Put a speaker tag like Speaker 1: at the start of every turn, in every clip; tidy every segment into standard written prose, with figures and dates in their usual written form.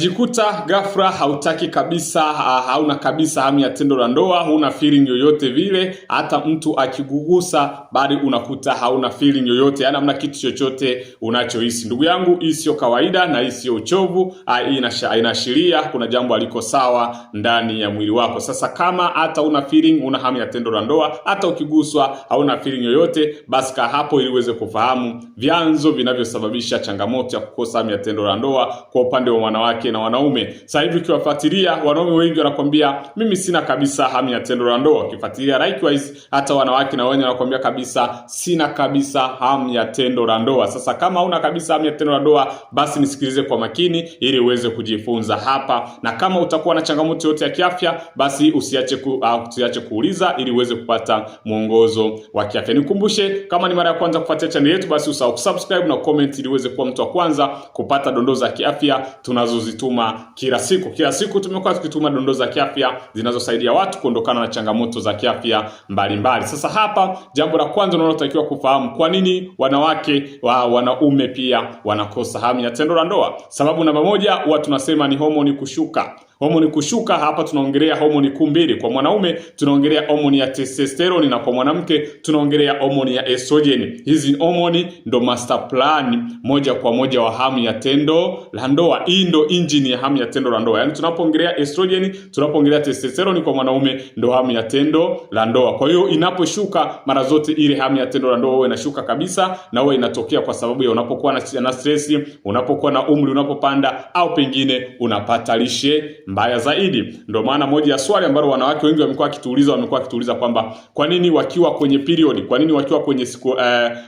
Speaker 1: Jikuta ghafla hautaki kabisa, hauna kabisa hamu ya tendo la ndoa, huna feeling yoyote vile, hata mtu akigugusa bali unakuta hauna feeling yoyote, yani hamna kitu chochote unachohisi. Ndugu yangu, hii sio kawaida na hii sio uchovu, inaashiria kuna jambo aliko sawa ndani ya mwili wako. Sasa kama hata una feeling, una hamu ya tendo la ndoa, hata ukiguswa hauna feeling yoyote, basi kaa hapo ili uweze kufahamu vyanzo vinavyosababisha changamoto ya kukosa hamu ya tendo la ndoa kwa upande wa wanawake na wanaume. Sasa hivi ukiwafuatilia wanaume wengi wanakuambia mimi sina kabisa hamu ya tendo la ndoa. Ukifuatilia likewise hata wanawake na wenyewe wanakuambia kabisa sina kabisa hamu ya tendo la ndoa. Sasa kama una kabisa hamu ya tendo la ndoa, basi nisikilize kwa makini ili uweze kujifunza hapa, na kama utakuwa na changamoto yote ya kiafya, basi usiache kuuliza ili uweze kupata mwongozo wa kiafya. Nikukumbushe, kama ni mara ya kwanza kufuatia channel yetu, basi usahau kusubscribe na comment ili uweze kuwa mtu wa kwanza kupata dondoo za kiafya tunazozituma kila siku. Kila siku tumekuwa tukituma dondoo za kiafya zinazosaidia watu kuondokana na changamoto za kiafya mbalimbali. Sasa hapa jambo la kwanza unalotakiwa kufahamu, kwa nini wanawake wanaume pia wanakosa hamu ya tendo la ndoa. Sababu namba moja, huwa tunasema ni homoni kushuka. Homoni kushuka, hapa tunaongelea homoni kuu mbili. Kwa mwanaume tunaongelea homoni ya testosterone, na kwa mwanamke tunaongelea homoni ya estrogen. Hizi homoni ndo master plan moja kwa moja wa hamu ya tendo la ndoa. Hii ndo engine ya hamu ya tendo la ndoa. Yaani tunapoongelea estrogen, tunapoongelea testosterone kwa mwanaume, ndo hamu ya tendo la ndoa. Kwa hiyo inaposhuka, mara zote ile hamu ya tendo la ndoa huwa inashuka kabisa, na huwa inatokea kwa sababu ya unapokuwa na stress, unapokuwa na umri unapopanda, au pengine unapata lishe mbaya zaidi. Ndio maana moja ya swali ambalo wanawake wengi wamekuwa wakituuliza kwamba kwa nini wakiwa kwenye period, kwa nini wakiwa kwenye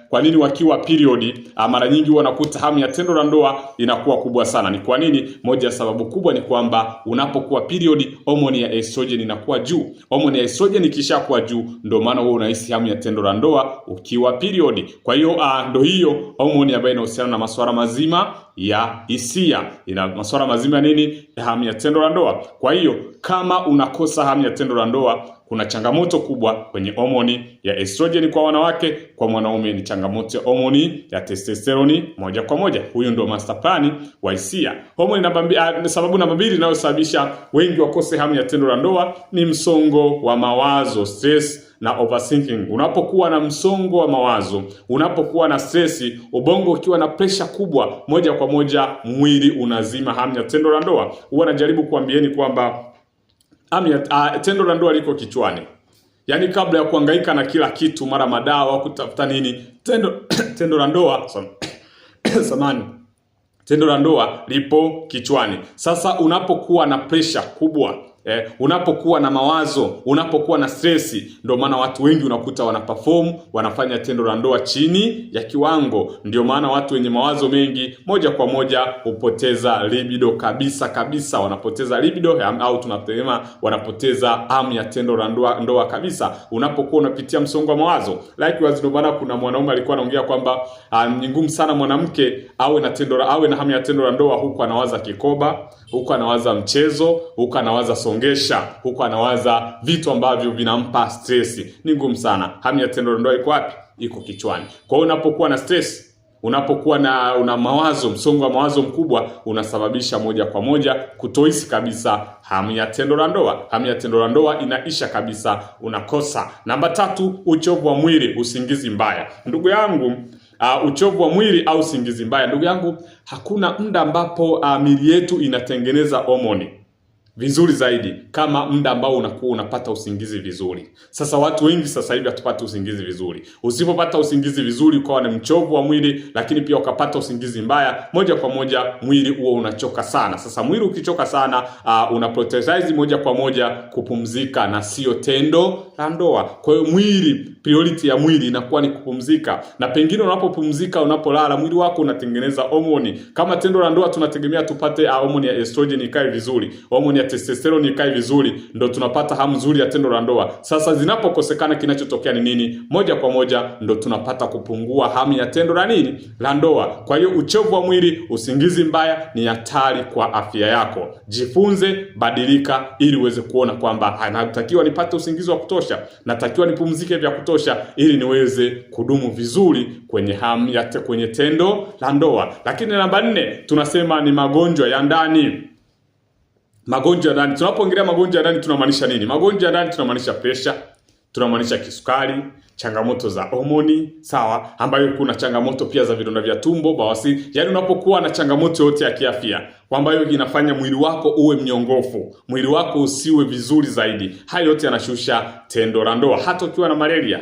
Speaker 1: kwa nini wakiwa period mara nyingi wanakuta hamu ya tendo la ndoa inakuwa kubwa sana. Ni kwa nini? Moja ya sababu kubwa ni kwamba unapokuwa period, homoni ya estrogen inakuwa juu. Homoni ya estrogen ikishakuwa juu, ndio maana wewe unahisi hamu ya tendo la ndoa ukiwa period. Kwa hiyo ndio hiyo homoni ambayo inahusiana na masuala mazima ya hisia, ina masuala mazima nini? Hamu ya tendo la ndoa. Kwa hiyo kama unakosa hamu ya tendo la ndoa, kuna changamoto kubwa kwenye homoni ya estrogen kwa wanawake. Kwa mwanaume ni changamoto ya homoni ya testosterone moja kwa moja. Huyu ndio master plan wa hisia. Homoni sababu namba 2 inayosababisha wengi wakose hamu ya tendo la ndoa ni msongo wa mawazo, stress na overthinking. Unapokuwa na msongo wa mawazo, unapokuwa na stress, ubongo ukiwa na pressure kubwa, moja kwa moja mwili unazima hamu ya tendo la ndoa. Huwa najaribu kuambieni kwamba tendo la ndoa liko kichwani. Yaani kabla ya kuhangaika na kila kitu, mara madawa kutafuta nini, tendo la ndoa tendo la ndoa lipo kichwani. Sasa unapokuwa na pressure kubwa, unapokuwa na mawazo, unapokuwa na stress, ndio maana watu wengi unakuta wanafanya tendo la ndoa chini ya kiwango. Ndio maana watu wenye mawazo mengi moja kwa moja hupoteza libido kabisa, wanapoteza libido, au tunasema wanapoteza hamu ya tendo la ndoa kabisa unapokuwa unapitia msongo wa mawazo. Likewise, ndio maana kuna mwanaume alikuwa anaongea kwamba ni ngumu sana mwanamke awe na hamu ya tendo la ndoa huku anawaza kikoba, huku anawaza mchezo, huku anawaza songesha, huku anawaza vitu ambavyo vinampa stress. Ni ngumu sana. Hamu ya tendo la ndoa iko wapi? Iko kichwani. Kwa hiyo unapokuwa na stress, unapokuwa una mawazo, msongo wa mawazo mkubwa, unasababisha moja kwa moja kutohisi kabisa hamu ya tendo la ndoa. Hamu ya tendo la ndoa inaisha kabisa, unakosa. Namba 3, uchovu wa mwili, usingizi mbaya. Ndugu yangu, uchovu wa mwili au usingizi mbaya, ndugu yangu, hakuna muda ambapo miili yetu inatengeneza homoni vizuri zaidi kama muda ambao unakuwa unapata usingizi vizuri. Sasa watu wengi sasa hivi hatupati usingizi vizuri. Usipopata usingizi vizuri, ukawa na mchovu wa mwili, lakini pia ukapata usingizi mbaya, moja kwa moja mwili huo unachoka sana. Sasa mwili ukichoka sana, unaprioritize moja kwa moja kupumzika na sio tendo la ndoa. Kwa hiyo priority ya mwili inakuwa ni kupumzika, na pengine unapopumzika, unapolala, mwili wako unatengeneza homoni. Kama tendo la ndoa tunategemea tupate homoni ya estrogen ikae vizuri, homoni ya testosterone ikae vizuri, ndo tunapata hamu nzuri ya tendo la ndoa. Sasa zinapokosekana, kinachotokea ni nini? Moja kwa moja ndo tunapata kupungua hamu ya tendo la ndoa. Kwa hiyo uchovu wa mwili, usingizi mbaya ni hatari kwa afya yako. Jifunze, badilika ili uweze kuona kwamba natakiwa nipate usingizi wa kutosha, natakiwa nipumzike vya kutosha ili niweze kudumu vizuri kwenye tendo la ndoa. Lakini namba 4 tunasema ni magonjwa ya ndani. Magonjwa ya ndani. Tunapoongelea magonjwa ya ndani tunamaanisha nini? Magonjwa ya ndani tunamaanisha pressure, tunamaanisha kisukari, changamoto za homoni, sawa, ambayo kuna changamoto pia za vidonda vya tumbo, bawasiri. Yaani unapokuwa na changamoto yote ya kiafya ambayo inafanya mwili wako uwe mnyongofu, mwili wako usiwe vizuri zaidi, hayo yote yanashusha tendo la ndoa. Hata ukiwa na malaria,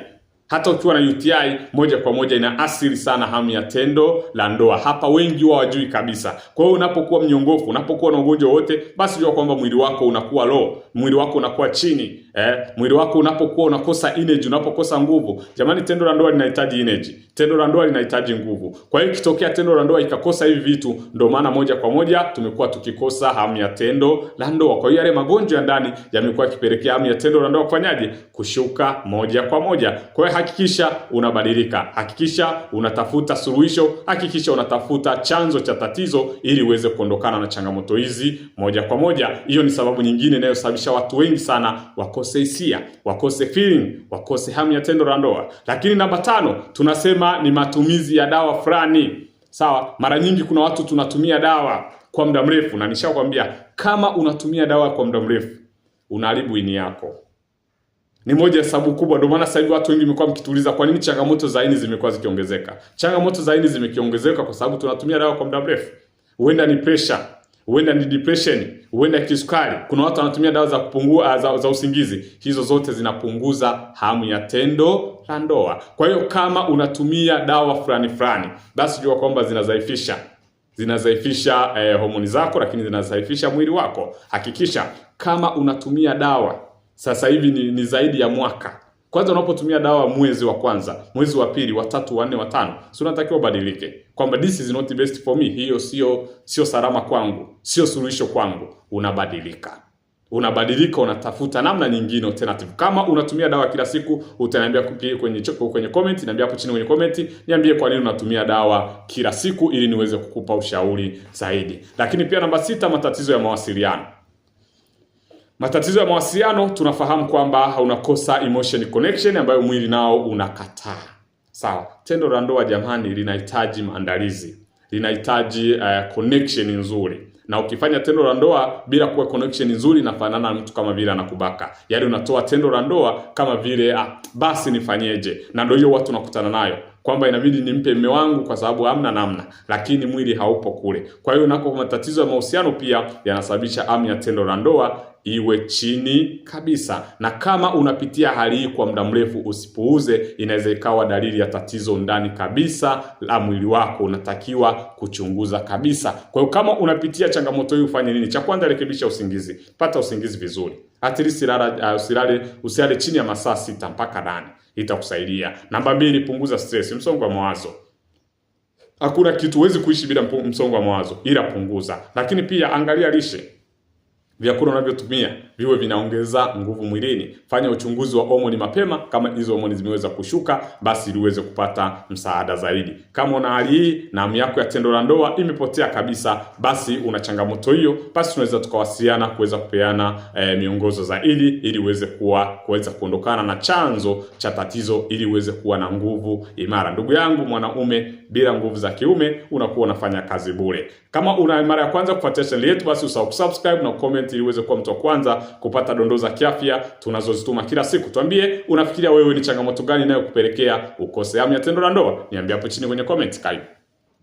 Speaker 1: hata ukiwa na UTI, moja kwa moja inaathiri sana hamu ya tendo la ndoa. Hapa wengi hawajui kabisa. Kwa hiyo unapokuwa mnyongofu, unapokuwa na ugonjwa wote, basi jua kwamba mwili wako unakuwa low, mwili wako unakuwa chini. Mwili wako unapokuwa unakosa energy, unapokosa nguvu. Jamani, tendo la ndoa linahitaji energy. Tendo la ndoa linahitaji nguvu. Kwa hiyo ikitokea tendo la ndoa ikakosa hivi vitu, ndio maana moja kwa moja tumekuwa tukikosa hamu ya tendo la ndoa. Kwa hiyo yale magonjwa ya ndani yamekuwa yakipelekea hamu ya tendo la ndoa kufanyaje? Kushuka moja kwa moja. Kwa hiyo hakikisha unabadilika. Hakikisha unatafuta suluhisho. Hakikisha unatafuta chanzo cha tatizo ili uweze kuondokana na changamoto hizi moja kwa moja. Hiyo ni sababu nyingine inayosababisha watu wengi sana wakose hisia, wakose feeling, wakose hamu ya tendo la ndoa. Lakini namba 5 tunasema ni matumizi ya dawa fulani. Sawa, mara nyingi kuna watu tunatumia dawa kwa muda mrefu, na nishakwambia kama unatumia dawa kwa muda mrefu unaharibu ini yako. Ni moja ya sababu kubwa. Ndio maana sasa hivi watu wengi wamekuwa mkituuliza kwa nini changamoto za ini zimekuwa zikiongezeka. Changamoto za ini zimekiongezeka kwa sababu tunatumia dawa kwa muda mrefu. Huenda ni pressure, huenda ni depression, huenda kisukari. Kuna watu wanatumia dawa za kupungua za usingizi. Hizo zote zinapunguza hamu ya tendo la ndoa. Kwa hiyo kama unatumia dawa fulani, basi jua kwamba zinazaifisha homoni zako, lakini zinazaifisha mwili wako. Hakikisha kama unatumia dawa sasa hivi ni zaidi ya mwaka. Kwanza unapotumia dawa mwezi wa kwanza, mwezi wa pili, wa tatu, wa nne, wa tano, sio unatakiwa ubadilike. Kwamba this is not the best for me. Hiyo sio salama kwangu, sio suluhisho kwangu. Unabadilika, unatafuta namna nyingine alternative. Kama unatumia dawa kila siku, utaniambia kwenye comment, niambia hapo chini kwenye comment, niambie kwa nini unatumia dawa kila siku ili niweze kukupa ushauri zaidi. Lakini pia namba 6, matatizo ya mawasiliano. Matatizo ya mawasiliano tunafahamu kwamba unakosa emotion connection ambayo mwili nao unakataa. Sawa. Tendo la ndoa jamani linahitaji maandalizi. Linahitaji connection nzuri. Na ukifanya tendo la ndoa bila kuwa connection nzuri inafanana na mtu kama vile anakubaka. Yaani unatoa tendo la ndoa kama vile basi nifanyeje. Na ndio hiyo watu tunakutana nayo. Kwamba inabidi nimpe mume wangu kwa sababu hamna namna, lakini mwili haupo kule. Kwa hiyo nako matatizo ya mahusiano pia yanasababisha hamu ya tendo la ndoa iwe chini kabisa. Na kama unapitia hali hii kwa muda mrefu, usipuuze, inaweza ikawa dalili ya tatizo ndani kabisa la mwili wako. Unatakiwa kuchunguza kabisa. Kwa hiyo kama unapitia changamoto hii ufanye nini? Cha kwanza, rekebisha usingizi. Pata usingizi vizuri. At least usilale chini ya masaa 6 mpaka 8. Itakusaidia. Namba 2, punguza stress, msongo wa mawazo. Hakuna kitu, huwezi kuishi bila msongo wa mawazo, ila punguza. Lakini pia angalia lishe. Vyakula unavyotumia viwe vinaongeza nguvu mwilini. Fanya uchunguzi wa homoni mapema, kama hizo homoni zimeweza kushuka, basi ili uweze kupata msaada zaidi. Kama una hali hii na hamu yako ya tendo la ndoa imepotea kabisa, basi una changamoto hiyo, basi tunaweza tukawasiliana kuweza kupeana miongozo zaidi ili uweze kuweza kuondokana na chanzo cha tatizo, ili uweze kuwa na nguvu imara. Ndugu yangu mwanaume, bila nguvu za kiume unakuwa unafanya kazi bure. Kama una mara ya kwanza kufuatia channel yetu, basi usahau subscribe na comment ili uweze kuwa mtu wa kwanza kupata dondoo za kiafya tunazozituma kila siku. Tuambie unafikiria wewe ni changamoto gani inayokupelekea ukose hamu ya tendo la ndoa? Niambie hapo chini kwenye comment. Karibu.